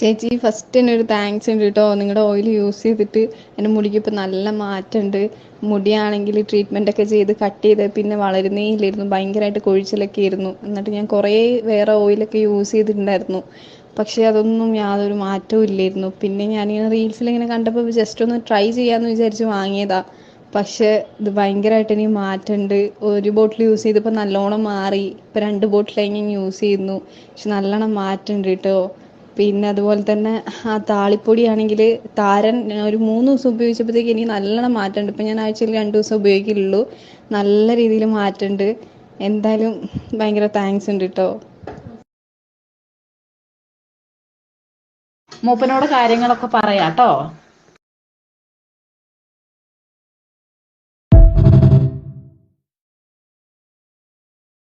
ചേച്ചി ഫസ്റ്റ് തന്നെ ഒരു താങ്ക്സ് ഉണ്ട് കേട്ടോ. നിങ്ങളുടെ ഓയിൽ യൂസ് ചെയ്തിട്ട് എൻ്റെ മുടിക്ക് ഇപ്പം നല്ല മാറ്റമുണ്ട്. മുടിയാണെങ്കിൽ ട്രീറ്റ്മെൻ്റ് ഒക്കെ ചെയ്ത് കട്ട് ചെയ്ത് പിന്നെ വളരുന്നേ ഇല്ലായിരുന്നു, ഭയങ്കരമായിട്ട് കൊഴിച്ചിലൊക്കെ ആയിരുന്നു. എന്നിട്ട് ഞാൻ കുറേ വേറെ ഓയിലൊക്കെ യൂസ് ചെയ്തിട്ടുണ്ടായിരുന്നു, പക്ഷേ അതൊന്നും യാതൊരു മാറ്റവും ഇല്ലായിരുന്നു. പിന്നെ ഞാനിങ്ങനെ റീൽസിലിങ്ങനെ കണ്ടപ്പോൾ ജസ്റ്റ് ഒന്ന് ട്രൈ ചെയ്യാമെന്ന് വിചാരിച്ച് വാങ്ങിയതാ. പക്ഷേ ഇത് ഭയങ്കരമായിട്ട് എനിക്ക് മാറ്റമുണ്ട്. ഒരു ബോട്ടിൽ യൂസ് ചെയ്തപ്പോൾ നല്ലോണം മാറി, ഇപ്പം 2 ബോട്ടിലായി ഞാൻ യൂസ് ചെയ്യുന്നു. പക്ഷെ നല്ലോണം മാറ്റമുണ്ട് കേട്ടോ. പിന്നെ അതുപോലെ തന്നെ ആ താളിപ്പൊടിയാണെങ്കിൽ താരൻ ഞാൻ ഒരു 3 ദിവസം ഉപയോഗിച്ചപ്പോഴത്തേക്ക് എനിക്ക് നല്ലോണം മാറ്റമുണ്ട്. ഇപ്പം ഞാൻ ആഴ്ചയിൽ 2 ദിവസം ഉപയോഗിക്കുള്ളൂ, നല്ല രീതിയിൽ മാറ്റമുണ്ട്. എന്തായാലും ഭയങ്കര താങ്ക്സ് ഉണ്ട് കേട്ടോ. മൂപ്പനോട് കാര്യങ്ങളൊക്കെ പറയാട്ടോ.